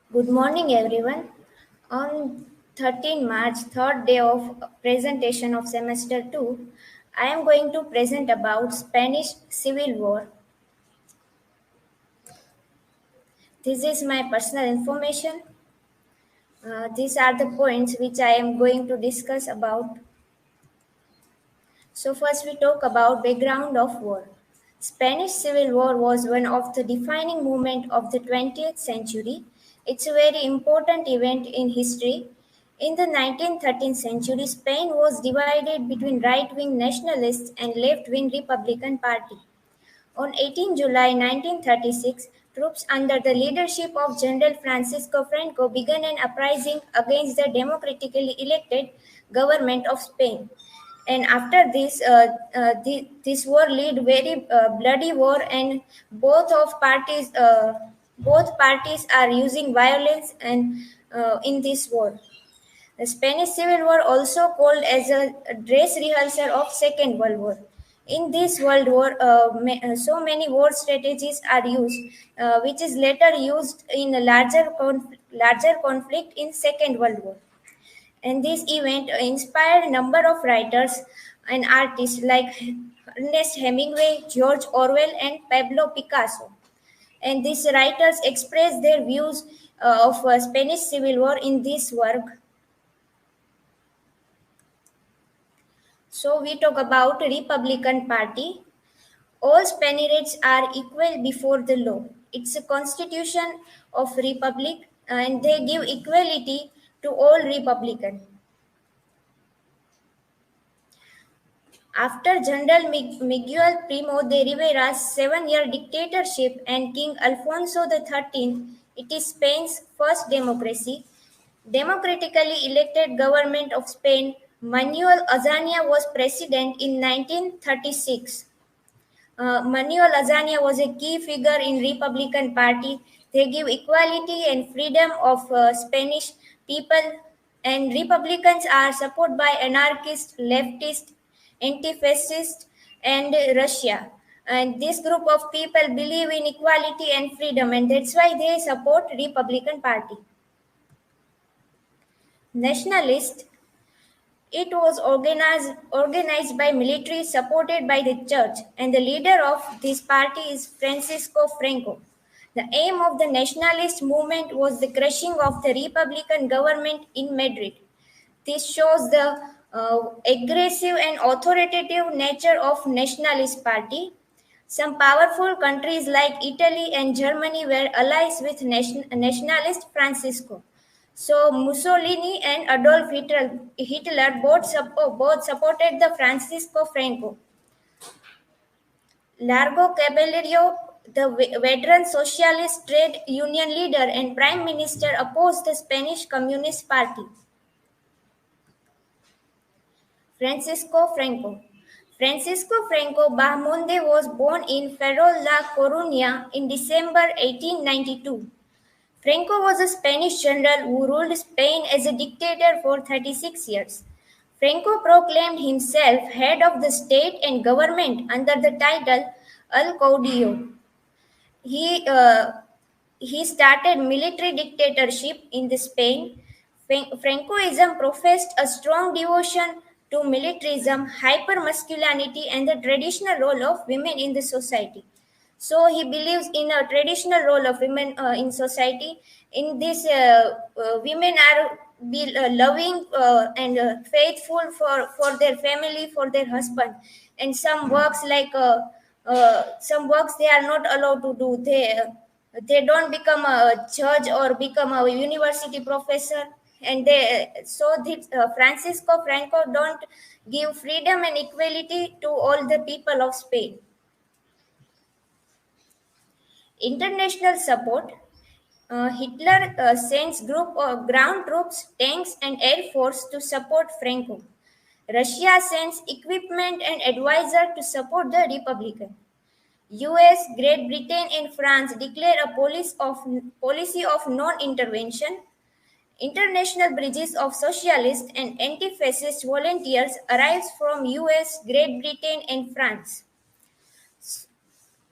Good morning, everyone. On 13 March, third day of presentation of semester 2, I am going to present about Spanish Civil War. This is my personal information. These are the points which I am going to discuss about. So first we talk about background of war. Spanish Civil War was one of the defining movement of the 20th century. It's a very important event in history. In the 1913th century, Spain was divided between right-wing nationalists and left-wing Republican Party. On 18 July 1936, troops under the leadership of General Francisco Franco began an uprising against the democratically elected government of Spain. And after this, this war led very bloody war, and both parties are using violence and in this war. The Spanish Civil War, also called as a dress rehearsal of Second World War. In this World War, so many war strategies are used, which is later used in a larger conflict in Second World War. And this event inspired a number of writers and artists like Ernest Hemingway, George Orwell, and Pablo Picasso. And these writers expressed their views of Spanish Civil War in this work. So we talk about Republican Party. All Spaniards are equal before the law. It's a constitution of republic and they give equality to all Republican. After General Miguel Primo de Rivera's 7-year dictatorship and King Alfonso XIII, it is Spain's first democracy. Democratically elected government of Spain, Manuel Azania was president in 1936. Manuel Azania was a key figure in Republican Party. They give equality and freedom of Spanish people, and Republicans are supported by anarchists, leftists, anti-fascists, and Russia. And this group of people believe in equality and freedom, and that's why they support Republican Party. Nationalist, it was organized by military supported by the church, and the leader of this party is Francisco Franco. The aim of the nationalist movement was the crushing of the Republican government in Madrid. This shows the aggressive and authoritative nature of nationalist party. Some powerful countries like Italy and Germany were allies with nationalist Francisco. So Mussolini and Adolf Hitler both supported the Francisco Franco. Largo Caballero, the veteran socialist trade union leader and prime minister, opposed the Spanish Communist Party. Francisco Franco. Francisco Franco Bahamonde was born in Ferrol La Coruña in December 1892. Franco was a Spanish general who ruled Spain as a dictator for 36 years. Franco proclaimed himself head of the state and government under the title El Caudillo. He, uh, he started military dictatorship in the Spain. Francoism professed a strong devotion to militarism, hypermasculinity, and the traditional role of women in the society. So he believes in a traditional role of women in society. In this, women are be loving and faithful for their family, for their husband. And some works they are not allowed to do. They don't become a judge or become a university professor. And Francisco Franco don't give freedom and equality to all the people of Spain. International support. Hitler sends group of ground troops, tanks, and air force to support Franco. Russia sends equipment and advisor to support the Republican. US, Great Britain, and France declare a policy of non-intervention. International bridges of socialist and anti-fascist volunteers arrives from US, Great Britain, and France.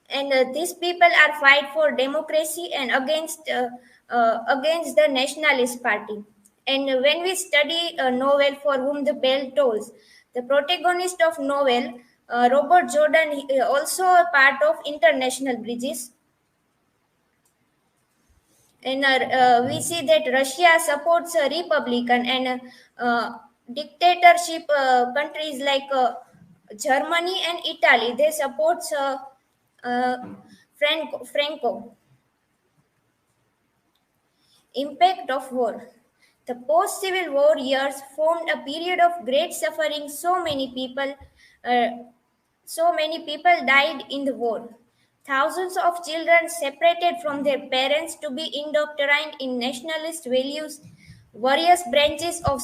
and these people are fight for democracy and against the nationalist party. And when we study a novel For Whom the Bell Tolls, the protagonist of novel, Robert Jordan, also a part of international bridges. And we see that Russia supports a republican and dictatorship countries like Germany and Italy. They support uh, Franco. Impact of war. The post Civil War years formed a period of great suffering. Uh, so many people died in the war. Thousands of children separated from their parents to be indoctrinated in nationalist values. Various branches of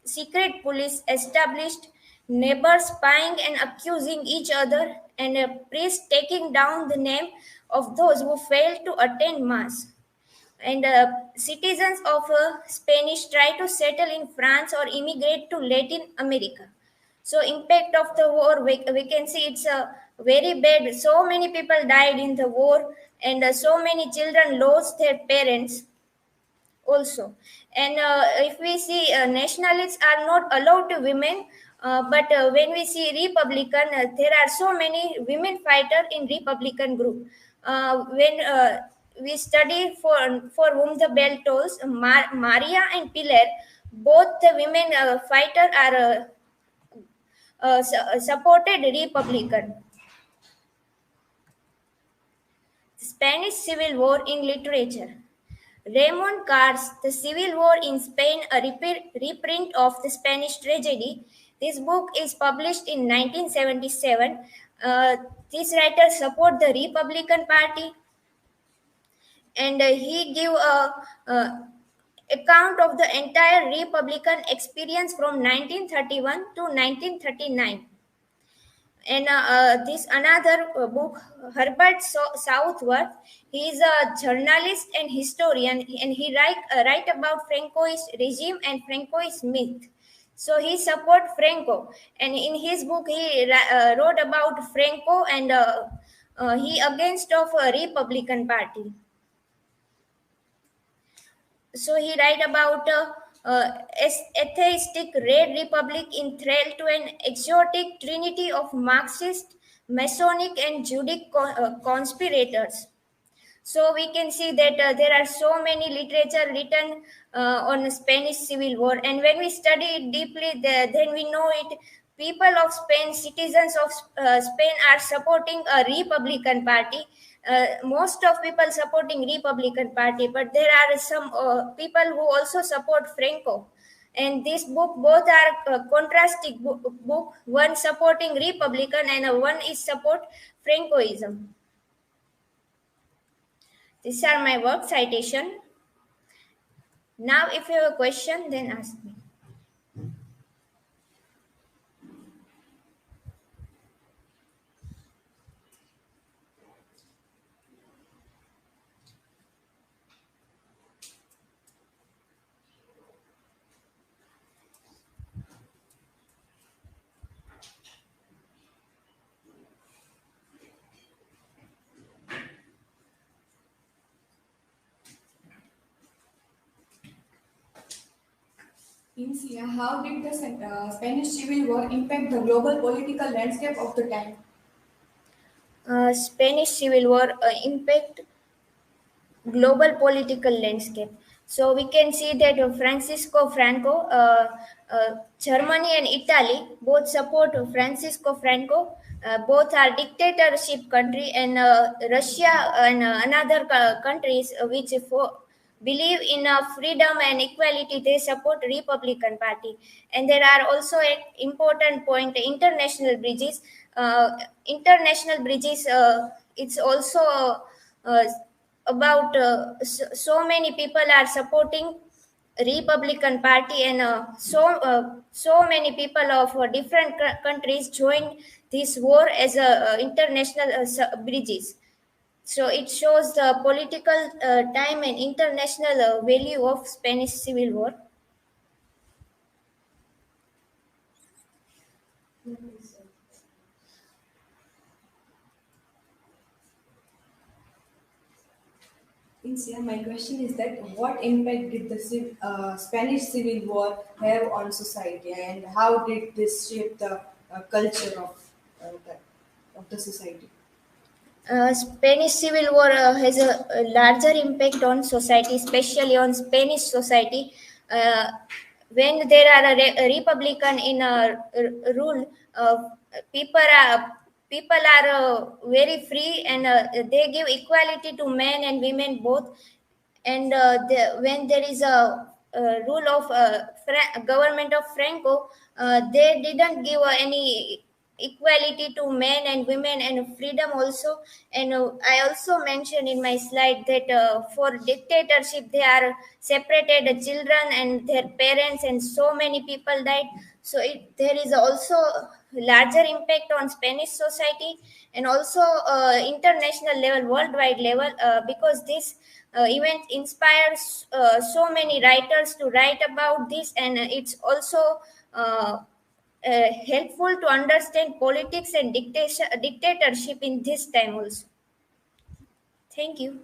secret police established, neighbors spying and accusing each other, and a priest taking down the name of those who failed to attend mass. And citizens of Spanish try to settle in France or immigrate to Latin America. So impact of the war, we can see it's very bad. So many people died in the war, and so many children lost their parents also. And if we see nationalists are not allowed to women, but when we see republican, there are so many women fighter in republican group. When we study For Whom the Bell Tolls, Maria and Pilar, both the women fighter are supported republican. Spanish Civil War in literature. Raymond Carr's The Civil War in Spain, a reprint of the Spanish tragedy. This book is published in 1977. Uh, this writer support the Republican Party, and he give a account of the entire Republican experience from 1931 to 1939. And this another book, Herbert Southworth. He is a journalist and historian, and he write about Francoist regime and Francoist myth. So he support Franco, and in his book he wrote about Franco, and he against of a Republican Party. So he write about atheistic red republic in thrall to an exotic trinity of Marxist, Masonic, and Judic conspirators. So we can see that there are so many literature written on the Spanish Civil War, and when we study it deeply, then we know it. People of Spain, citizens of Spain, are supporting a Republican Party. Most of people supporting Republican Party, but there are some people who also support Franco. And this book, both are contrasting book. One supporting Republican, and one is support Francoism. These are my work citation. Now, if you have a question, then ask me. Insia, how did the Spanish Civil War impact the global political landscape of the time? Spanish Civil War impact global political landscape. So we can see that Francisco Franco, Germany and Italy both support Francisco Franco. Both are dictatorship country, and Russia and another countries which believe in freedom and equality. They support Republican Party, and there are also an important point: international bridges. It's also. Uh, about so many people are supporting Republican Party, and so many people of different countries join this war as a international bridges. So it shows the political time and international value of Spanish Civil War. Insia, my question is that what impact did the Spanish Civil War have on society, and how did this shape the culture of the society? Spanish Civil War has a larger impact on society, especially on Spanish society. Uh, when there are a Republican in a rule, people are very free, and they give equality to men and women both. And when there is a rule of government of Franco, they didn't give any equality to men and women and freedom also. And I also mentioned in my slide that for dictatorship they are separated the children and their parents, and so many people died. So there is also larger impact on Spanish society, and also international level, worldwide level, because this event inspires so many writers to write about this, and it's also helpful to understand politics and dictatorship in this time also. Thank you.